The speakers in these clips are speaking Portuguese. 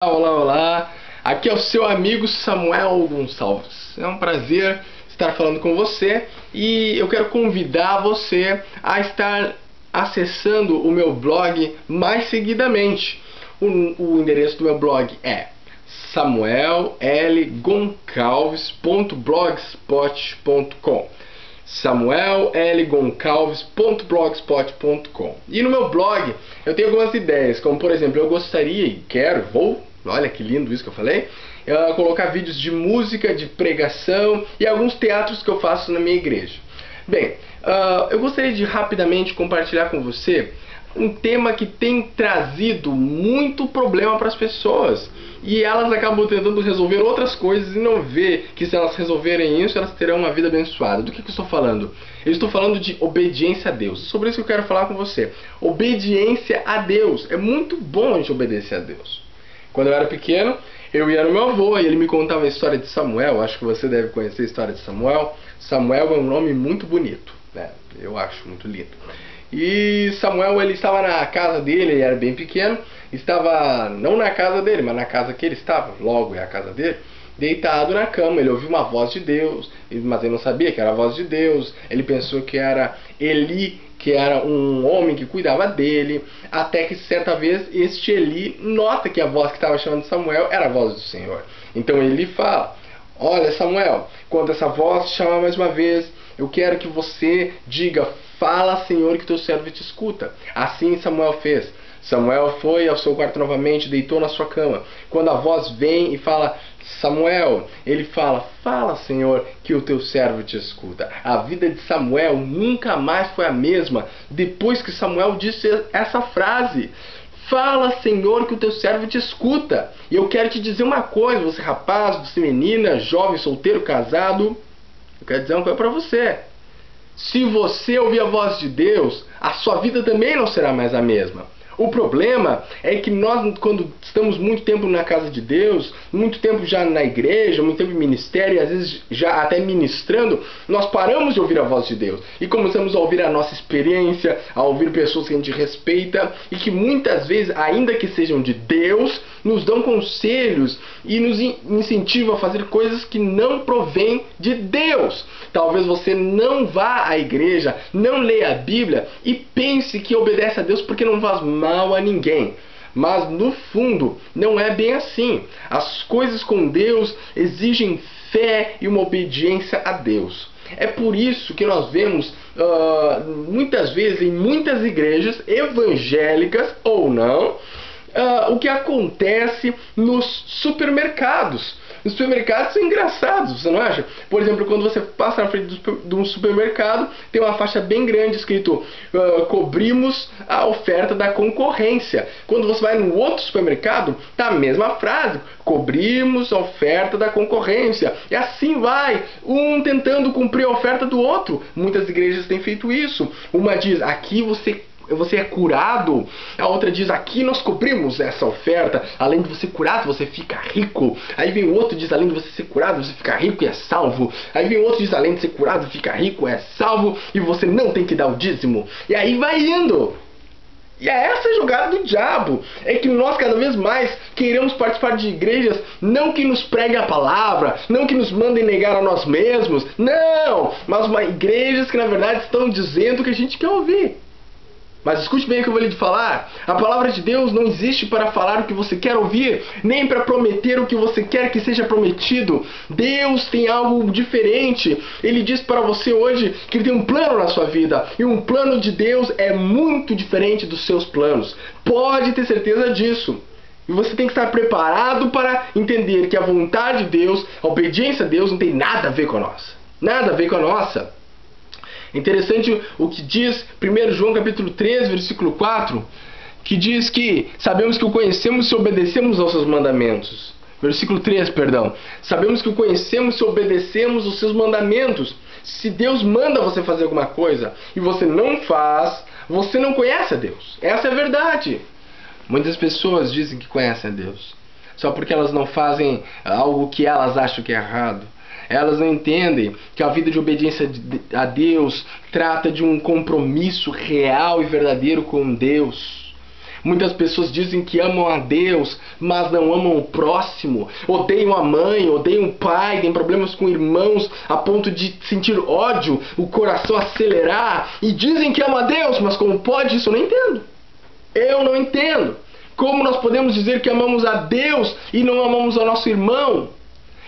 Olá, olá! Aqui é o seu amigo Samuel Gonçalves. É um prazer estar falando com você e eu quero convidar você a estar acessando o meu blog mais seguidamente. O endereço do meu blog é samuellgoncalves.blogspot.com samuellgoncalves.blogspot.com. E no meu blog eu tenho algumas ideias, como por exemplo, eu gostaria e olha que lindo isso que eu falei, colocar vídeos de música, de pregação e alguns teatros que eu faço na minha igreja. Bem, eu gostaria de rapidamente compartilhar com você um tema que tem trazido muito problema para as pessoas e elas acabam tentando resolver outras coisas e não vê que se elas resolverem isso, elas terão uma vida abençoada. Do que eu estou falando? Eu estou falando de obediência a Deus. Sobre isso que eu quero falar com você. Obediência a Deus. É muito bom a gente obedecer a Deus. Quando eu era pequeno, eu ia no meu avô e ele me contava a história de Samuel. Acho que você deve conhecer a história de Samuel. Samuel é um nome muito bonito, né? Eu acho muito lindo. E Samuel, ele estava na casa dele, ele era bem pequeno, estava não na casa dele, mas na casa que ele estava, logo é a casa dele, deitado na cama. Ele ouviu uma voz de Deus, mas ele não sabia que era a voz de Deus. Ele pensou que era Eli, que era um homem que cuidava dele, até que certa vez este Eli nota que a voz que estava chamando Samuel era a voz do Senhor. Então ele fala: olha, Samuel, quando essa voz te chamar mais uma vez, eu quero que você diga: fala, Senhor, que teu servo te escuta. Assim Samuel fez. Samuel foi ao seu quarto novamente, deitou na sua cama. Quando a voz vem e fala: Samuel, ele fala: fala, Senhor, que o teu servo te escuta. A vida de Samuel nunca mais foi a mesma depois que Samuel disse essa frase: fala, Senhor, que o teu servo te escuta. E eu quero te dizer uma coisa, você rapaz, você menina, jovem, solteiro, casado, eu quero dizer uma coisa para você. Se você ouvir a voz de Deus, a sua vida também não será mais a mesma. O problema é que nós, quando estamos muito tempo na casa de Deus, muito tempo já na igreja, muito tempo em ministério, e às vezes já até ministrando, nós paramos de ouvir a voz de Deus e começamos a ouvir a nossa experiência, a ouvir pessoas que a gente respeita e que muitas vezes, ainda que sejam de Deus, nos dão conselhos e nos incentivam a fazer coisas que não provêm de Deus. Talvez você não vá à igreja, não leia a Bíblia e pense que obedece a Deus porque não faz mal a ninguém. Mas no fundo não é bem assim. As coisas com Deus exigem fé e uma obediência a Deus. É por isso que nós vemos muitas vezes em muitas igrejas evangélicas ou não, o que acontece nos supermercados. Os supermercados são engraçados, você não acha? Por exemplo, quando você passa na frente de um supermercado, tem uma faixa bem grande escrito: cobrimos a oferta da concorrência. Quando você vai no outro supermercado, tá a mesma frase: cobrimos a oferta da concorrência. E assim vai, um tentando cumprir a oferta do outro. Muitas igrejas têm feito isso. Uma diz: aqui você é curado. A outra diz: aqui nós cobrimos essa oferta. Além de você curado, você fica rico. Aí vem o outro e diz: além de você ser curado, você fica rico e é salvo. Aí vem o outro e diz: além de ser curado, fica rico, é salvo, e você não tem que dar o dízimo. E aí vai indo. E é essa a jogada do diabo. É que nós cada vez mais queremos participar de igrejas, não que nos preguem a palavra, não que nos mandem negar a nós mesmos, não, mas igrejas que na verdade estão dizendo o que a gente quer ouvir. Mas escute bem o que eu vou lhe falar. A palavra de Deus não existe para falar o que você quer ouvir, nem para prometer o que você quer que seja prometido. Deus tem algo diferente. Ele diz para você hoje que Ele tem um plano na sua vida. E um plano de Deus é muito diferente dos seus planos. Pode ter certeza disso. E você tem que estar preparado para entender que a vontade de Deus, a obediência a Deus não tem nada a ver com a nossa. Nada a ver com a nossa. Interessante o que diz 1 João capítulo 3, versículo 4, que diz que sabemos que o conhecemos se obedecemos aos seus mandamentos. Versículo 3, perdão. Sabemos que o conhecemos se obedecemos aos seus mandamentos. Se Deus manda você fazer alguma coisa e você não faz, você não conhece a Deus. Essa é a verdade. Muitas pessoas dizem que conhecem a Deus só porque elas não fazem algo que elas acham que é errado. Elas não entendem que a vida de obediência a Deus trata de um compromisso real e verdadeiro com Deus. Muitas pessoas dizem que amam a Deus, mas não amam o próximo. Odeiam a mãe, odeiam o pai, têm problemas com irmãos a ponto de sentir ódio, o coração acelerar. E dizem que amam a Deus, mas como pode isso? Eu não entendo. Eu não entendo. Como nós podemos dizer que amamos a Deus e não amamos ao nosso irmão?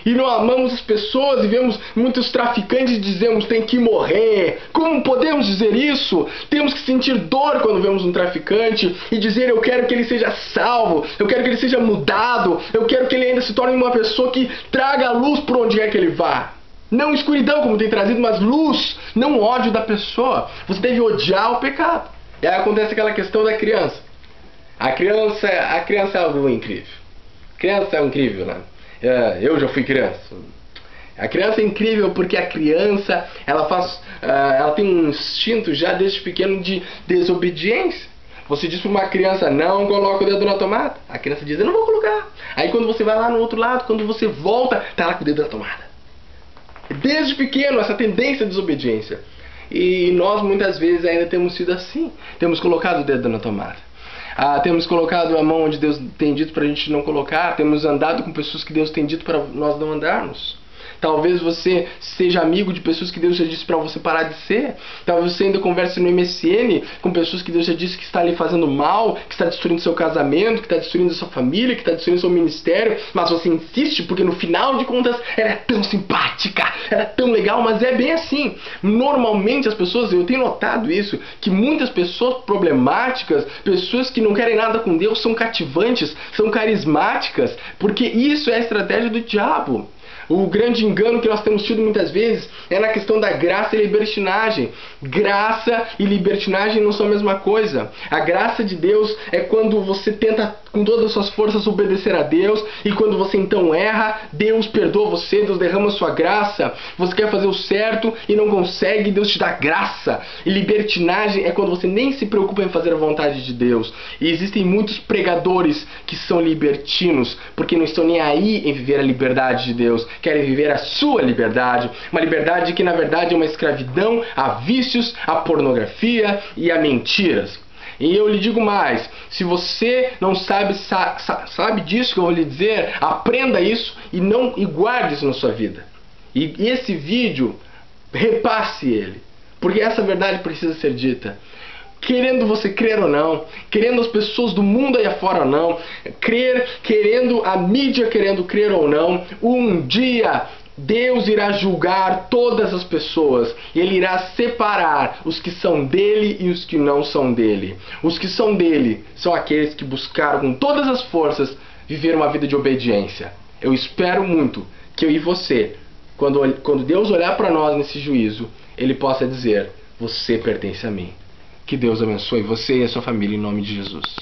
E não amamos as pessoas e vemos muitos traficantes e dizemos tem que morrer. Como podemos dizer isso? Temos que sentir dor quando vemos um traficante e dizer eu quero que ele seja salvo, eu quero que ele seja mudado, eu quero que ele ainda se torne uma pessoa que traga a luz por onde quer que ele vá. Não escuridão como tem trazido, mas luz, não ódio da pessoa. Você deve odiar o pecado. E aí acontece aquela questão da criança. A criança é algo incrível. A criança é incrível, né? Eu já fui criança. A criança é incrível porque a criança ela tem um instinto já desde pequeno de desobediência. Você diz para uma criança, não coloca o dedo na tomada. A criança diz, eu não vou colocar. Aí quando você vai lá no outro lado, quando você volta, tá lá com o dedo na tomada. Desde pequeno, essa tendência à desobediência. E nós muitas vezes ainda temos sido assim. Temos colocado o dedo na tomada. Temos colocado a mão onde Deus tem dito para a gente não colocar. Temos andado com pessoas que Deus tem dito para nós não andarmos. Talvez você seja amigo de pessoas que Deus já disse para você parar de ser. Talvez você ainda converse no MSN com pessoas que Deus já disse que está lhe fazendo mal, que está destruindo seu casamento, que está destruindo sua família, que está destruindo seu ministério. Mas você insiste porque no final de contas ela é tão simpática, ela é tão legal, mas é bem assim. Normalmente as pessoas, eu tenho notado isso, que muitas pessoas problemáticas, pessoas que não querem nada com Deus, são cativantes, são carismáticas, porque isso é a estratégia do diabo. O grande engano que nós temos tido muitas vezes é na questão da graça e libertinagem. Graça e libertinagem não são a mesma coisa. A graça de Deus é quando você tenta com todas as suas forças obedecer a Deus, e quando você então erra, Deus perdoa você, Deus derrama a sua graça. Você quer fazer o certo e não consegue, Deus te dá graça. E libertinagem é quando você nem se preocupa em fazer a vontade de Deus. E existem muitos pregadores que são libertinos, porque não estão nem aí em viver a liberdade de Deus. Querem viver a sua liberdade, uma liberdade que na verdade é uma escravidão a vícios, a pornografia e a mentiras. E eu lhe digo mais, se você não sabe disso que eu vou lhe dizer, aprenda isso e guarde isso na sua vida. E esse vídeo, repasse ele, porque essa verdade precisa ser dita. Querendo você crer ou não, querendo as pessoas do mundo aí afora ou não, querendo a mídia querendo crer ou não, um dia Deus irá julgar todas as pessoas. Ele irá separar os que são dele e os que não são dele. Os que são dele são aqueles que buscaram com todas as forças viver uma vida de obediência. Eu espero muito que eu e você, quando Deus olhar para nós nesse juízo, Ele possa dizer, você pertence a mim. Que Deus abençoe você e a sua família em nome de Jesus.